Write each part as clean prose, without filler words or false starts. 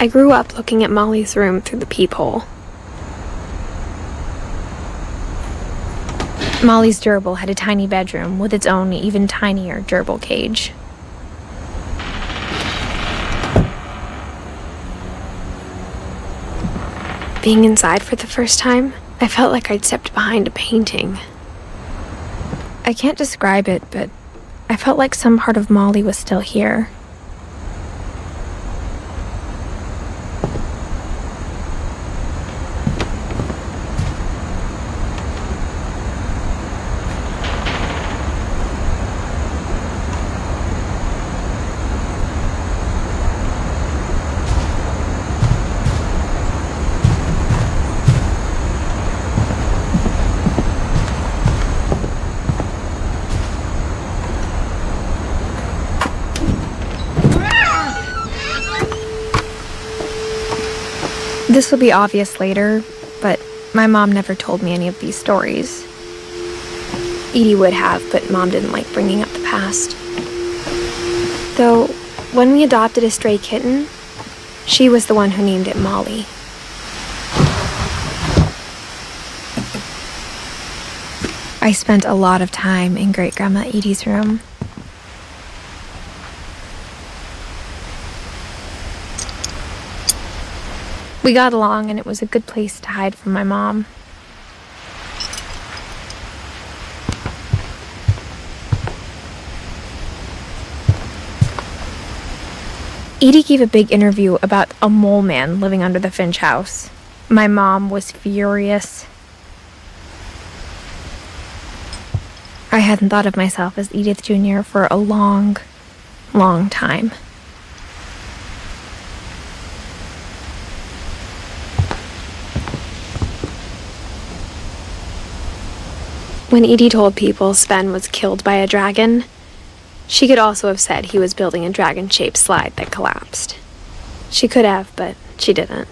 I grew up looking at Molly's room through the peephole. Molly's gerbil had a tiny bedroom with its own even tinier gerbil cage. Being inside for the first time, I felt like I'd stepped behind a painting. I can't describe it, but I felt like some part of Molly was still here. This will be obvious later, but my mom never told me any of these stories. Edie would have, but Mom didn't like bringing up the past. Though, when we adopted a stray kitten, she was the one who named it Molly. I spent a lot of time in Great-Grandma Edie's room. We got along, and it was a good place to hide from my mom. Edie gave a big interview about a mole man living under the Finch house. My mom was furious. I hadn't thought of myself as Edith Jr. for a long, long time. When Edie told people Sven was killed by a dragon, she could also have said he was building a dragon-shaped slide that collapsed. She could have, but she didn't.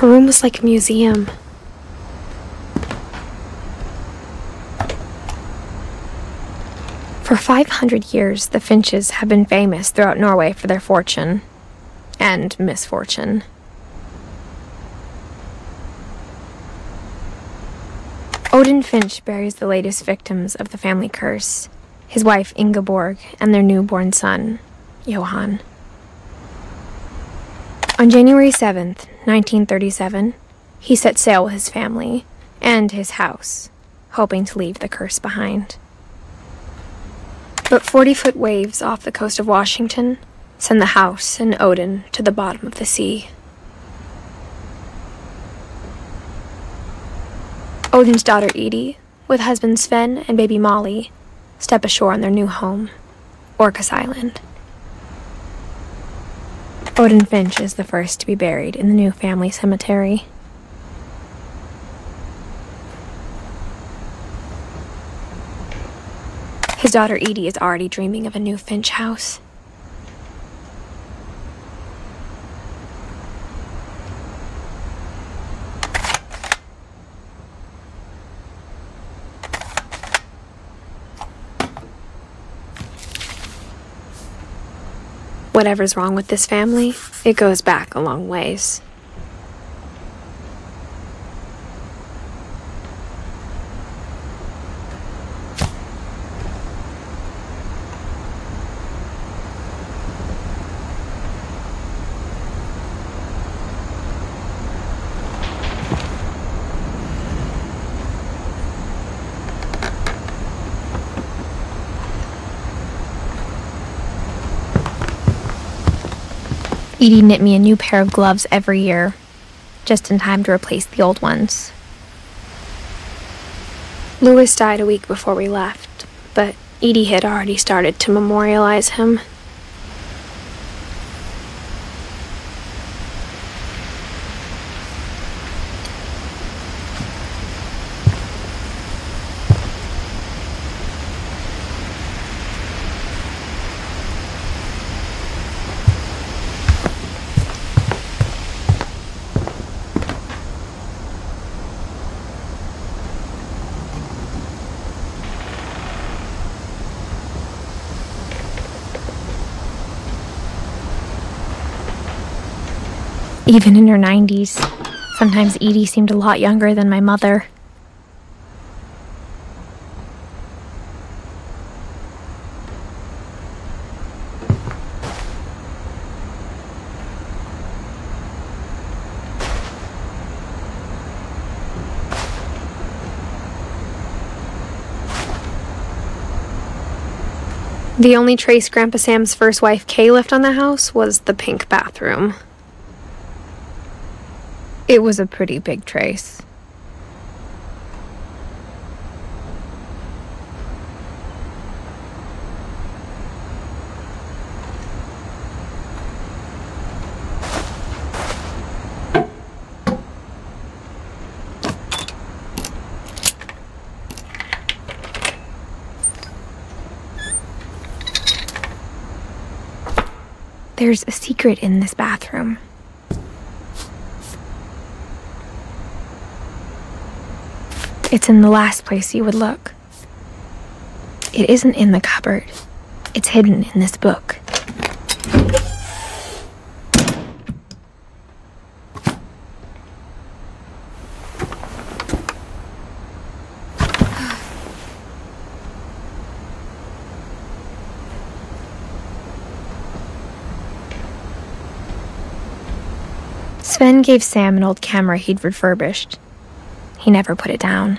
Her room was like a museum. For 500 years, the Finches have been famous throughout Norway for their fortune and misfortune. Odin Finch buries the latest victims of the family curse, his wife Ingeborg and their newborn son, Johan. On January 7th, 1937, he set sail with his family and his house, hoping to leave the curse behind. But 40-foot waves off the coast of Washington send the house and Odin to the bottom of the sea. Odin's daughter Edie, with husband Sven and baby Molly, step ashore on their new home, Orcas Island. Odin Finch is the first to be buried in the new family cemetery. His daughter Edie is already dreaming of a new Finch house. Whatever's wrong with this family, it goes back a long ways. Edie knit me a new pair of gloves every year, just in time to replace the old ones. Louis died a week before we left, but Edie had already started to memorialize him. Even in her 90s, sometimes Edie seemed a lot younger than my mother. The only trace Grandpa Sam's first wife Kay left on the house was the pink bathroom. It was a pretty big trace. There's a secret in this bathroom. It's in the last place you would look. It isn't in the cupboard. It's hidden in this book. Sven gave Sam an old camera he'd refurbished. He never put it down.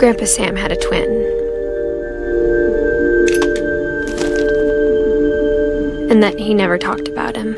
Grandpa Sam had a twin. And that he never talked about him.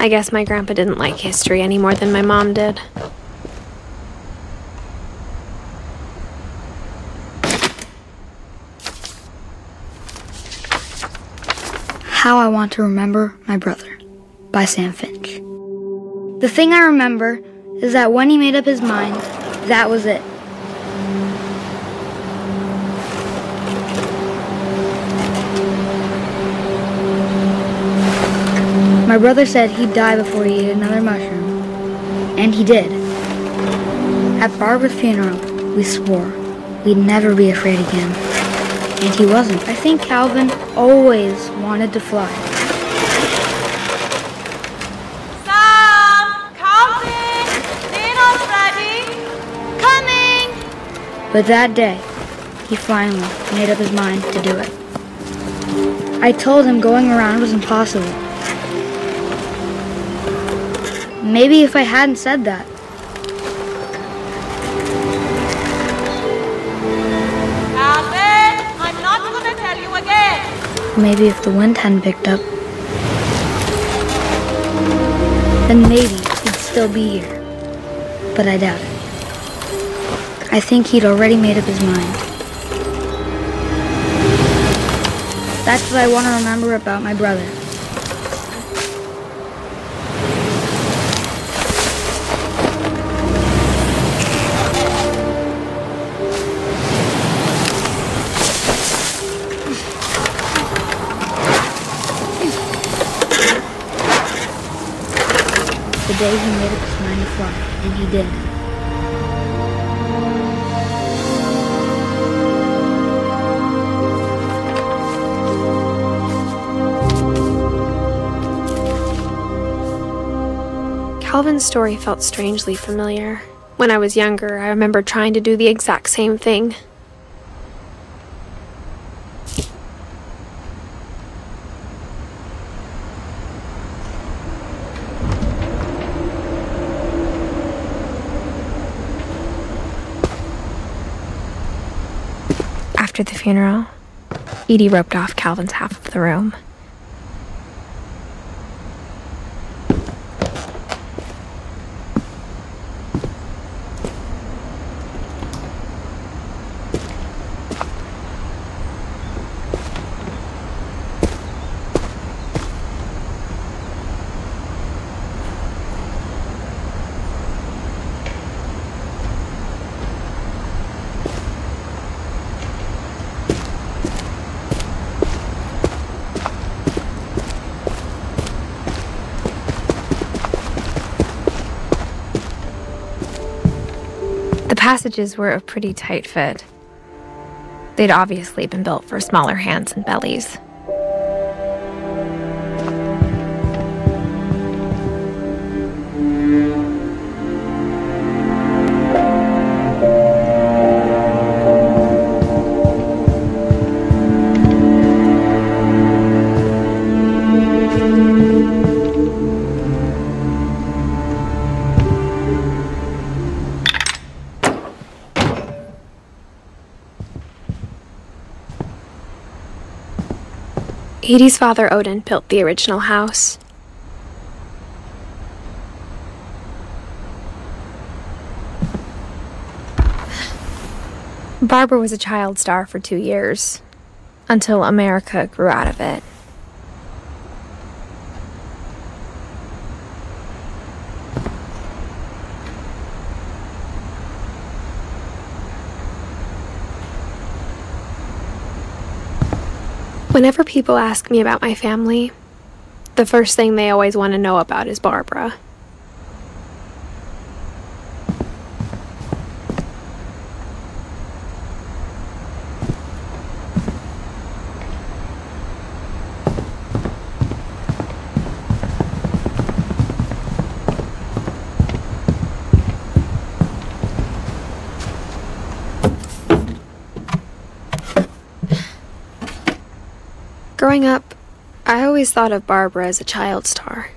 I guess my grandpa didn't like history any more than my mom did. How I Want to Remember My Brother by Sam Finch. The thing I remember is that when he made up his mind, that was it. My brother said he'd die before he ate another mushroom, and he did. At Barbara's funeral, we swore we'd never be afraid again. And he wasn't. I think Calvin always wanted to fly. Sam! Calvin! Dinner's ready! Coming! But that day, he finally made up his mind to do it. I told him going around was impossible. Maybe if I hadn't said that. Calvin! I'm not gonna tell you again! Maybe if the wind hadn't picked up, then maybe he'd still be here. But I doubt it. I think he'd already made up his mind. That's what I want to remember about my brother. The day he made up his mind to fly, and he did. Calvin's story felt strangely familiar. When I was younger, I remember trying to do the exact same thing. After the funeral, Edie roped off Calvin's half of the room. The passages were a pretty tight fit. They'd obviously been built for smaller hands and bellies. Edie's father, Odin, built the original house. Barbara was a child star for 2 years, until America grew out of it. Whenever people ask me about my family, the first thing they always want to know about is Barbara. Growing up, I always thought of Barbara as a child star.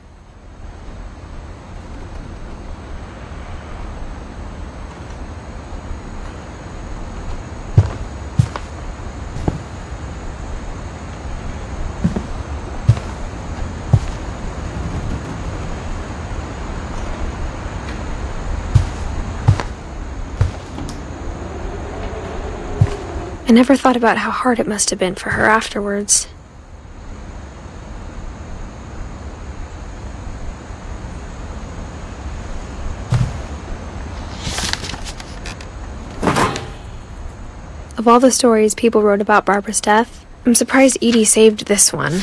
I never thought about how hard it must have been for her afterwards. Of all the stories people wrote about Barbara's death, I'm surprised Edie saved this one.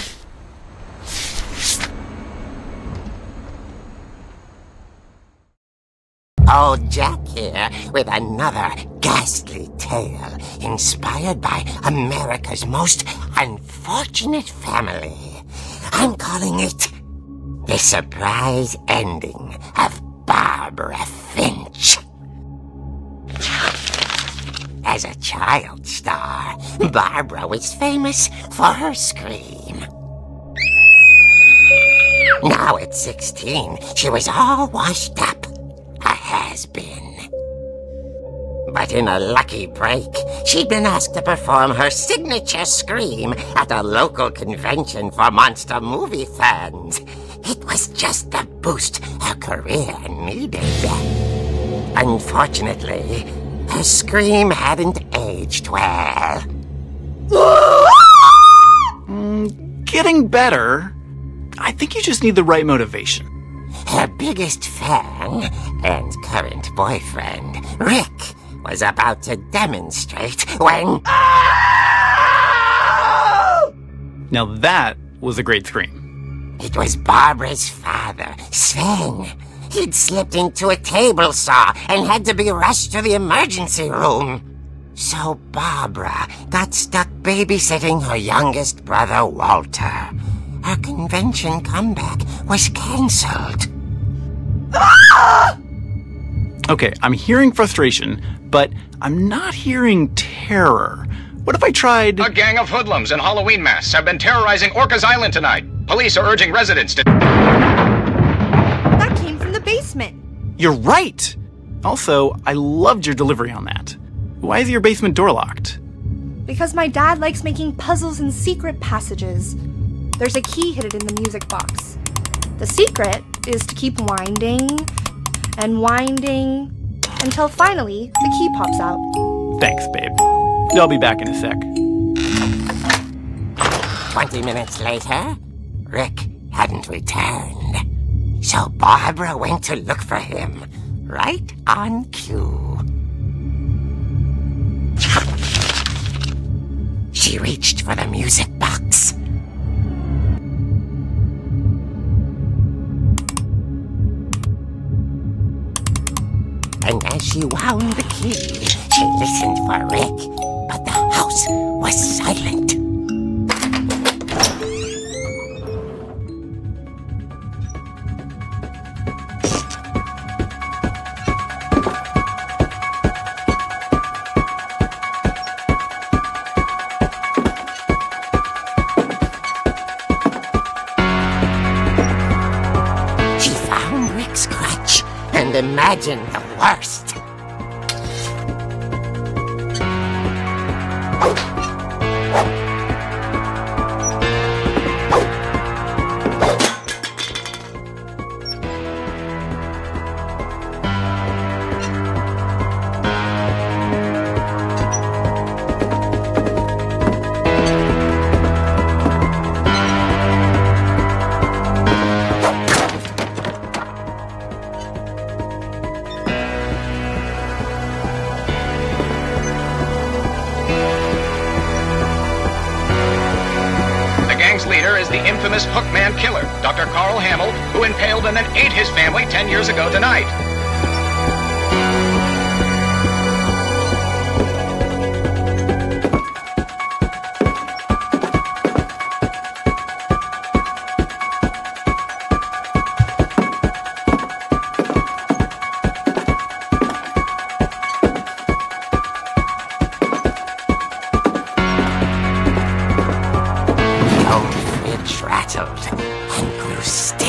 Old Jack here with another ghastly tale inspired by America's most unfortunate family. I'm calling it The Surprise Ending of Barbara Finch. As a child star, Barbara was famous for her scream. Now at 16, she was all washed up, a has-been. But in a lucky break, she'd been asked to perform her signature scream at a local convention for monster movie fans. It was just the boost her career needed. Unfortunately, her scream hadn't aged well. Getting better. I think you just need the right motivation. Her biggest fan and current boyfriend, Rick, was about to demonstrate when... Now that was a great scream. It was Barbara's father, Sven. He'd slipped into a table saw and had to be rushed to the emergency room. So Barbara got stuck babysitting her youngest brother, Walter. Her convention comeback was cancelled. Okay, I'm hearing frustration, but I'm not hearing terror. What if I tried... A gang of hoodlums in Halloween masks have been terrorizing Orcas Island tonight. Police are urging residents to... That came from the basement. You're right! Also, I loved your delivery on that. Why is your basement door locked? Because my dad likes making puzzles and secret passages. There's a key hidden in the music box. The secret is to keep winding and winding until finally the key pops out. Thanks, babe. I'll be back in a sec. 20 minutes later, Rick hadn't returned. So Barbara went to look for him, right on cue. She reached for the music box. And as she wound the key, she listened for Rick, but the house was silent. She found Rick's crutch and imagined the worst. Leader is the infamous Hookman killer, Dr. Carl Hamill, who impaled and then ate his family 10 years ago tonight. Rattled and grew still.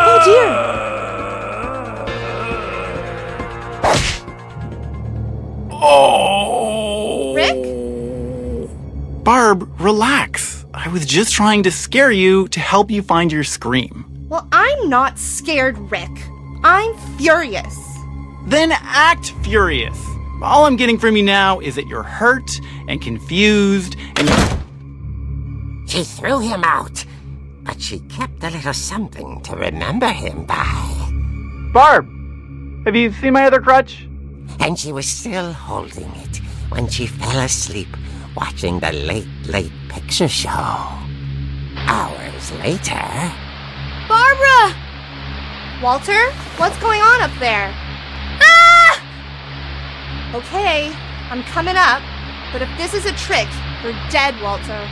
Oh dear! Oh! Rick? Barb, relax. I was just trying to scare you to help you find your scream. Well, I'm not scared, Rick. I'm furious. Then act furious. All I'm getting from you now is that you're hurt and confused and... She threw him out, but she kept a little something to remember him by. Barb, have you seen my other crutch? And she was still holding it when she fell asleep watching the late picture show. Hours later... Barbara! Walter, what's going on up there? Ah! Okay, I'm coming up, but if this is a trick, you're dead, Walter.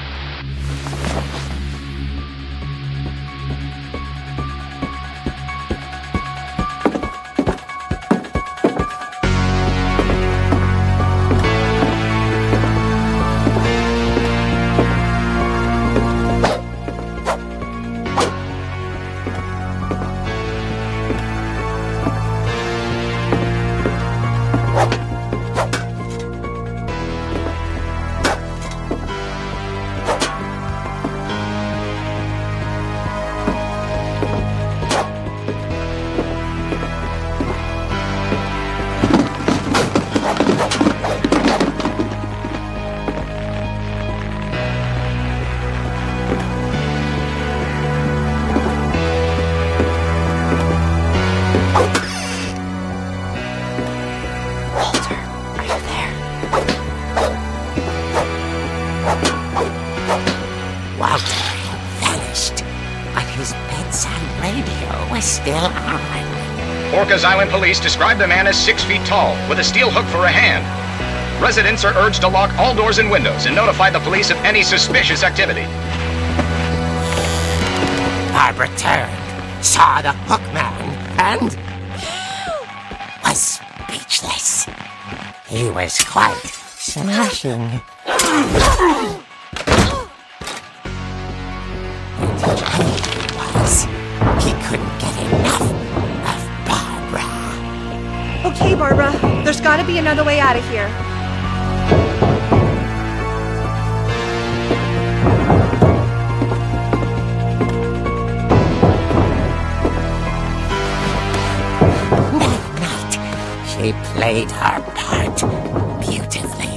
Orcas Island police describe the man as 6 feet tall, with a steel hook for a hand. Residents are urged to lock all doors and windows and notify the police of any suspicious activity. Barbara turned, saw the hook man, and was speechless. He was quite smashing. And he was. He couldn't get enough of Barbara. Okay, Barbara, there's gotta be another way out of here. That night, she played her part beautifully.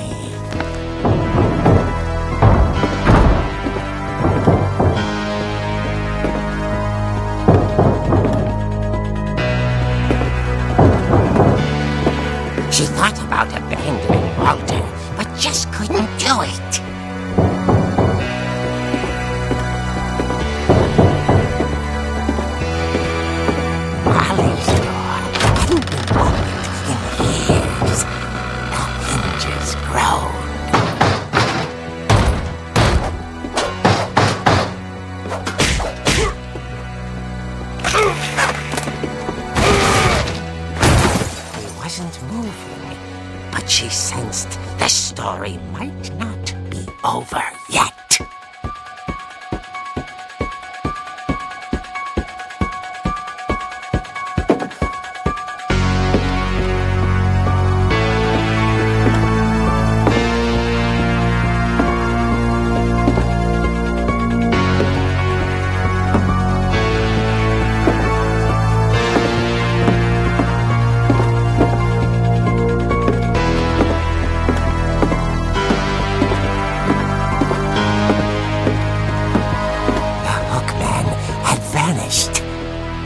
She thought about abandoning Walter, but just couldn't do it. Molly's door hadn't been opened in years. The hinges groaned. He wasn't moving, but she sensed the story might not be over yet.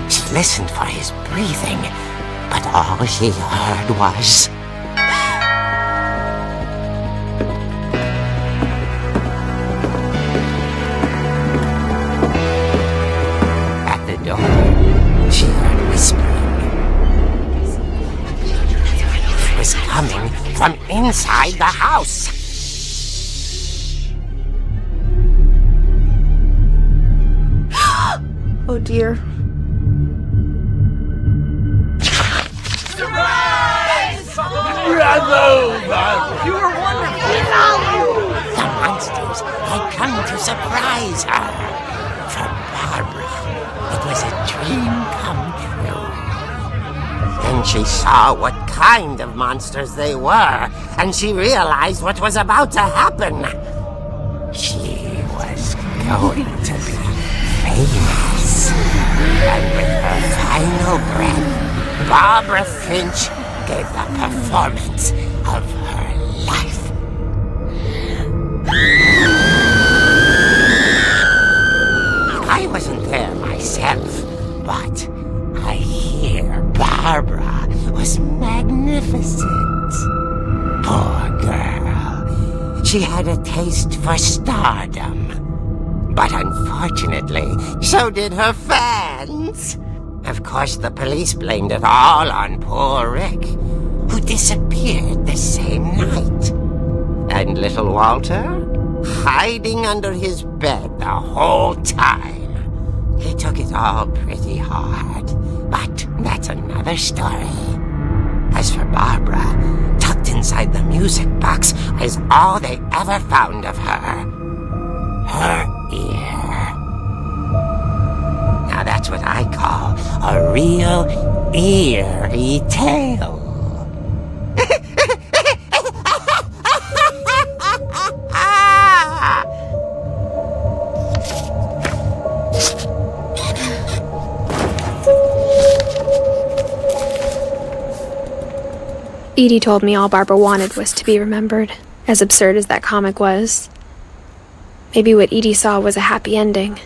She listened for his breathing, but all she heard was... At the door, she heard whispering. It was coming from inside the house. Oh dear. You were wonderful. The monsters had come to surprise her. For Barbara, it was a dream come true. Then she saw what kind of monsters they were, and she realized what was about to happen. She was going to be famous. And with her final breath, Barbara Finch gave the performance of her life. I wasn't there myself, but I hear Barbara was magnificent. Poor girl. She had a taste for stardom. But unfortunately, so did her fans. Of course, the police blamed it all on poor Rick, who disappeared the same night. And little Walter, hiding under his bed the whole time. He took it all pretty hard, but that's another story. As for Barbara, tucked inside the music box was all they ever found of her. Her ear. Now that's what I call a real eerie tale. Edie told me all Barbara wanted was to be remembered, as absurd as that comic was. Maybe what Edie saw was a happy ending.